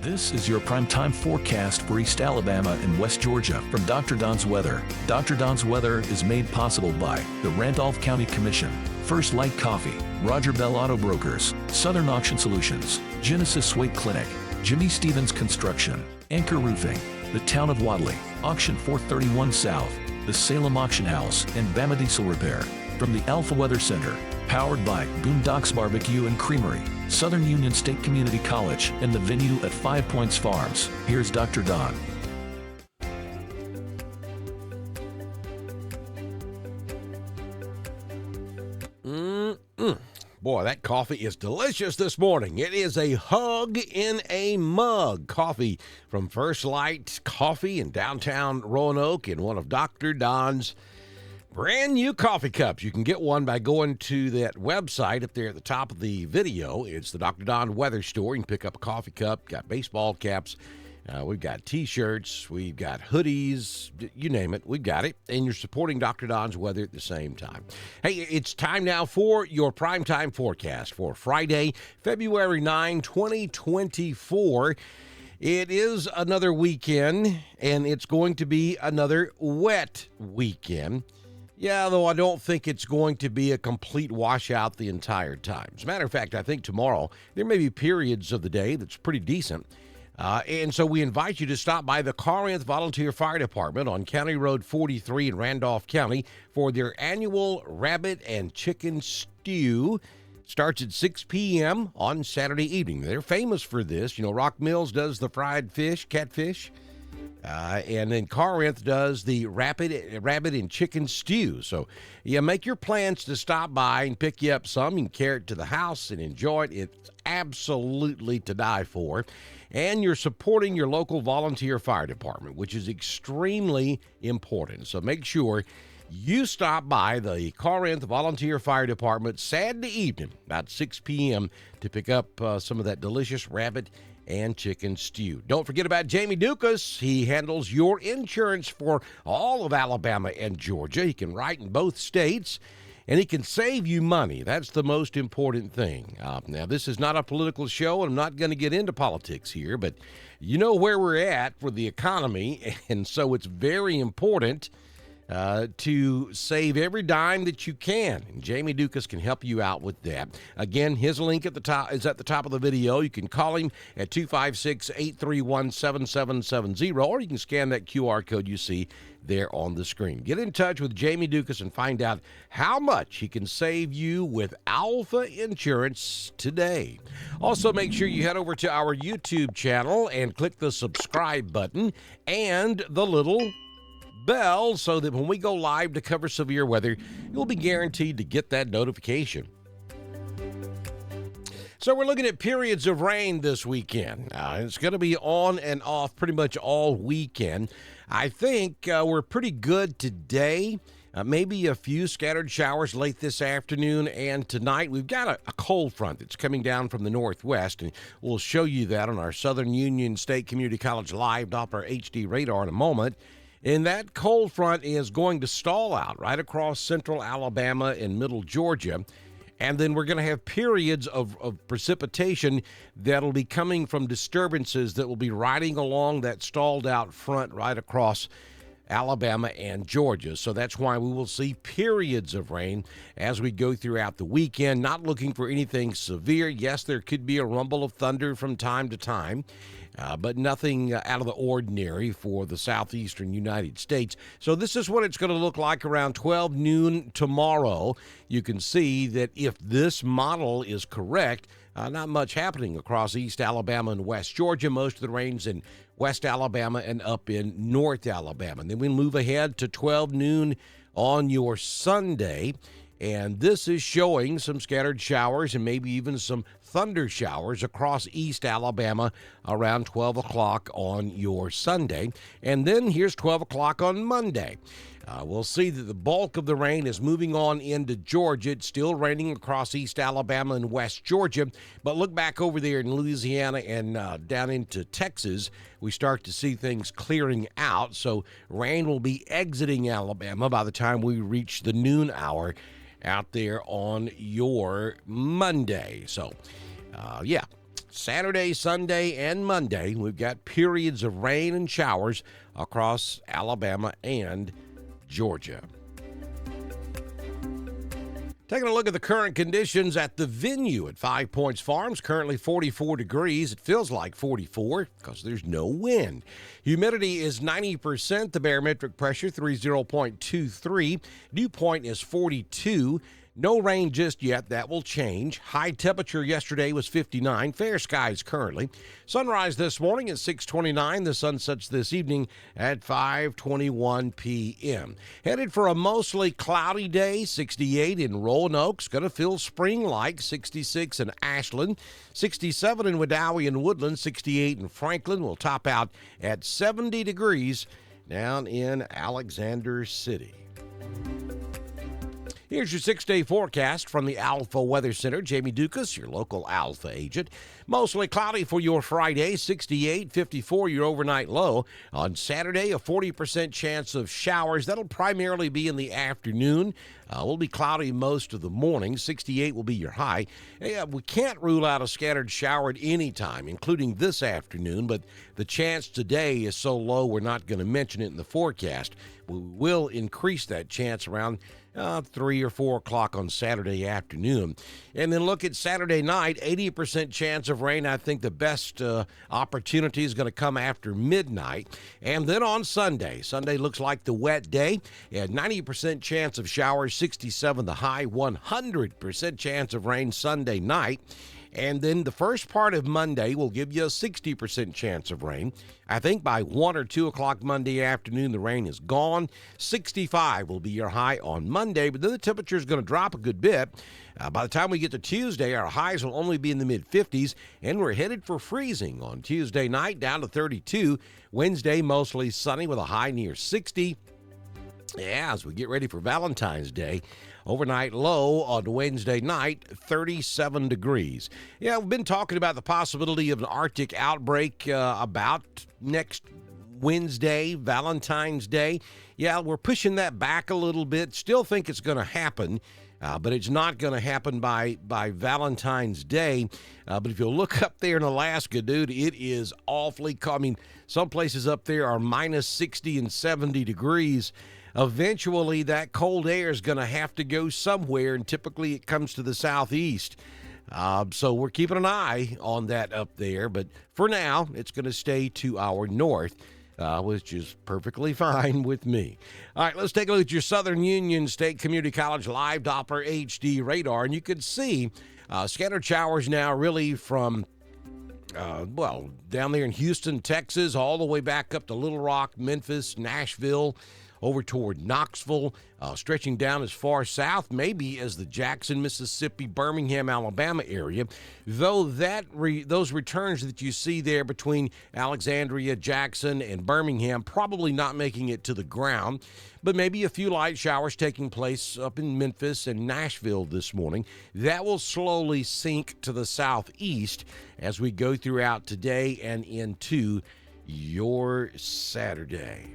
This is your primetime forecast for East Alabama and West Georgia from Dr. Don's Weather. Dr. Don's Weather is made possible by the Randolph County Commission, First Light Coffee, Roger Bell Auto Brokers, Southern Auction Solutions, Genesis Weight Clinic, Jimmy Stevens Construction, Anchor Roofing, the Town of Wadley, Auction 431 South, the Salem Auction House, and Bama Diesel Repair. From the Alpha Weather Center, powered by Boondocks Barbecue and Creamery, Southern Union State Community College, and the venue at 5 Points Farms. Here's Dr. Don. Boy, that coffee is delicious this morning. It is a hug in a mug. Coffee from First Light Coffee in downtown Roanoke in one of Dr. Don's brand new coffee cups. You can get one by going to that website up there at the top of the video. It's the Dr. Don Weather Store. You can pick up a coffee cup, got baseball caps. We've got T-shirts, we've got hoodies, you name it, we've got it. And you're supporting Dr. Don's Weather at the same time. Hey, it's time now for your primetime forecast for Friday, February 9, 2024. It is another weekend, and it's going to be another wet weekend. Yeah, though I don't think it's going to be a complete washout the entire time. As a matter of fact, I think tomorrow there may be periods of the day that's pretty decent. And so we invite you to stop by the Corinth Volunteer Fire Department on County Road 43 in Randolph County for their annual rabbit and chicken stew. Starts at 6 p.m. on Saturday evening. They're famous for this. You know, Rock Mills does the fried fish, catfish. And then Corinth does the rabbit and chicken stew. So, yeah, make your plans to stop by and pick you up some. You can carry it to the house and enjoy it. It's absolutely to die for. And you're supporting your local volunteer fire department, which is extremely important. So make sure you stop by the Corinth Volunteer Fire Department Saturday evening, about 6 p.m., to pick up some of that delicious rabbit and chicken stew. Don't forget about Jamie Dukas. He handles your insurance for all of Alabama and Georgia. He can write in both states, and he can save you money. That's the most important thing. Now, this is not a political show, and I'm not going to get into politics here, but you know where we're at for the economy, and so it's very important to save every dime that you can. And Jamie Dukas can help you out with that. Again, his link at the top is at the top of the video. You can call him at 256-831-7770, or you can scan that QR code you see there on the screen. Get in touch with Jamie Dukas and find out how much he can save you with Alpha Insurance today. Also, make sure you head over to our YouTube channel and click the subscribe button and the little bell so that when we go live to cover severe weather, you'll be guaranteed to get that notification. So we're looking at periods of rain this weekend. It's going to be on and off pretty much all weekend. I think we're pretty good today. Maybe a few scattered showers late this afternoon and tonight. We've got a cold front that's coming down from the northwest, and we'll show you that on our Southern Union State Community College live Doppler HD radar in a moment. And that cold front is going to stall out right across central Alabama and middle Georgia. And then we're going to have periods of precipitation that'll be coming from disturbances that will be riding along that stalled out front right across Alabama and Georgia. So that's why we will see periods of rain as we go throughout the weekend. Not looking for anything severe. Yes, there could be a rumble of thunder from time to time. But nothing out of the ordinary for the southeastern United States. So this is what it's going to look like around 12 noon tomorrow. You can see that if this model is correct, not much happening across East Alabama and West Georgia. Most of the rain's in West Alabama and up in North Alabama. And then we move ahead to 12 noon on your Sunday. And this is showing some scattered showers and maybe even some thunder showers across East Alabama around 12 o'clock on your Sunday. And then here's 12 o'clock on Monday. We'll see that the bulk of the rain is moving on into Georgia. It's still raining across East Alabama and West Georgia. But look back over there in Louisiana and down into Texas, we start to see things clearing out. So rain will be exiting Alabama by the time we reach the noon hour out there on your Monday. So, Saturday, Sunday, and Monday, we've got periods of rain and showers across Alabama and Georgia. Taking a look at the current conditions at the venue at 5 Points Farms, currently 44 degrees. It feels like 44 because there's no wind. Humidity is 90%. The barometric pressure, 30.23. Dew point is 42. No rain just yet. That will change. High temperature yesterday was 59. Fair skies currently. Sunrise this morning at 6:29. The sun sets this evening at 5:21 p.m. Headed for a mostly cloudy day. 68 in Roanoke. Going to feel spring-like. 66 in Ashland. 67 in Wedowee and Woodland. 68 in Franklin. Will top out at 70 degrees down in Alexander City. Here's your 6-day forecast from the Alpha Weather Center. Jamie Dukas, your local Alpha agent. Mostly cloudy for your Friday, 68, 54 your overnight low. On Saturday, a 40% chance of showers. That'll primarily be in the afternoon. Will be cloudy most of the morning. 68 will be your high. We can't rule out a scattered shower at any time, including this afternoon, but the chance today is so low we're not going to mention it in the forecast. We will increase that chance around 3 or 4 o'clock on Saturday afternoon. And then look at Saturday night, 80% chance of rain. I think the best opportunity is going to come after midnight. And then on Sunday looks like the wet day. 90% chance of showers, 67 the high, 100% chance of rain Sunday night. And then the first part of Monday will give you a 60% chance of rain. I think by 1 or 2 o'clock Monday afternoon, the rain is gone. 65 will be your high on Monday, but then the temperature is going to drop a good bit. By the time we get to Tuesday, our highs will only be in the mid-50s, and we're headed for freezing on Tuesday night, down to 32. Wednesday, mostly sunny with a high near 60. Yeah, as we get ready for Valentine's Day, overnight low on Wednesday night, 37 degrees. Yeah, we've been talking about the possibility of an Arctic outbreak about next Wednesday, Valentine's Day. Yeah, we're pushing that back a little bit. Still think it's going to happen. But it's not going to happen by Valentine's Day. But if you look up there in Alaska, dude, it is awfully cold. I mean, some places up there are minus 60 and 70 degrees. Eventually, that cold air is going to have to go somewhere, and typically it comes to the southeast. So we're keeping an eye on that up there. But for now, it's going to stay to our north. Which is perfectly fine with me. All right, let's take a look at your Southern Union State Community College live Doppler HD radar, and you can see scattered showers now really from, down there in Houston, Texas, all the way back up to Little Rock, Memphis, Nashville, over toward Knoxville, stretching down as far south, maybe as the Jackson, Mississippi, Birmingham, Alabama area. Though those returns that you see there between Alexandria, Jackson, and Birmingham probably not making it to the ground, but maybe a few light showers taking place up in Memphis and Nashville this morning. That will slowly sink to the southeast as we go throughout today and into your Saturday.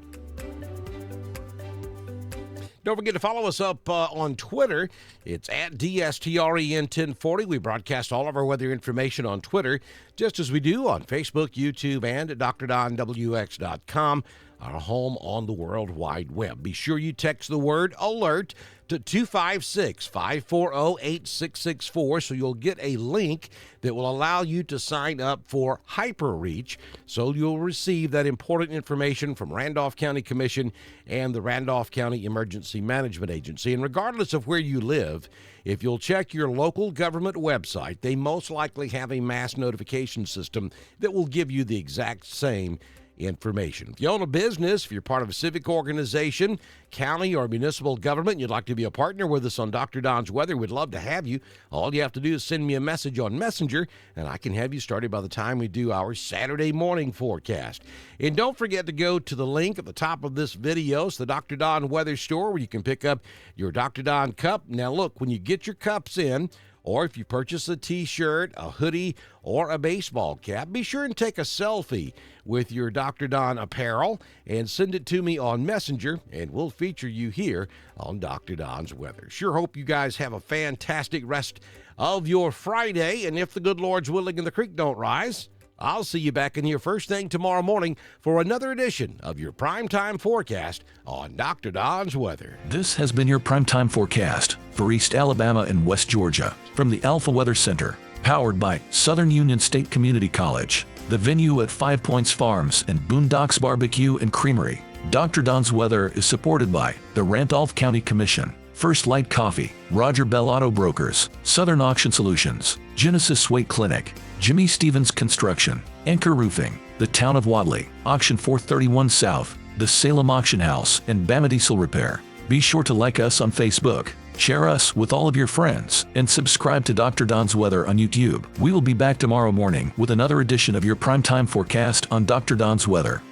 Don't forget to follow us up on Twitter. It's at DSTREN1040. We broadcast all of our weather information on Twitter, just as we do on Facebook, YouTube, and at DrDonWX.com, our home on the World Wide Web. Be sure you text the word ALERT to 256-540-8664 so you'll get a link that will allow you to sign up for HyperReach, so you'll receive that important information from Randolph County Commission and the Randolph County Emergency Management Agency. And regardless of where you live, if you'll check your local government website, they most likely have a mass notification system that will give you the exact same information. If you own a business, if you're part of a civic organization, county or municipal government, and you'd like to be a partner with us on Dr. Don's Weather, we'd love to have you. All you have to do is send me a message on Messenger, and I can have you started by the time we do our Saturday morning forecast. And don't forget to go to the link at the top of this video. It's the Dr. Don Weather Store, where you can pick up your Dr. Don cup. Now look, when you get your cups in, or if you purchase a t-shirt, a hoodie, or a baseball cap, be sure and take a selfie with your Dr. Don apparel and send it to me on Messenger, and we'll feature you here on Dr. Don's Weather. Sure hope you guys have a fantastic rest of your Friday. And if the good Lord's willing and the creek don't rise, I'll see you back in here first thing tomorrow morning for another edition of your Primetime Forecast on Dr. Don's Weather. This has been your primetime forecast for East Alabama and West Georgia from the Alpha Weather Center, powered by Southern Union State Community College, the venue at 5 Points Farms and Boondocks Barbecue and Creamery. Dr. Don's Weather is supported by the Randolph County Commission, First Light Coffee, Roger Bell Auto Brokers, Southern Auction Solutions, Genesis Weight Clinic, Jimmy Stevens Construction, Anchor Roofing, the Town of Wadley, Auction 431 South, the Salem Auction House, and Bama Diesel Repair. Be sure to like us on Facebook, share us with all of your friends, and subscribe to Dr. Don's Weather on YouTube. We will be back tomorrow morning with another edition of your primetime forecast on Dr. Don's Weather.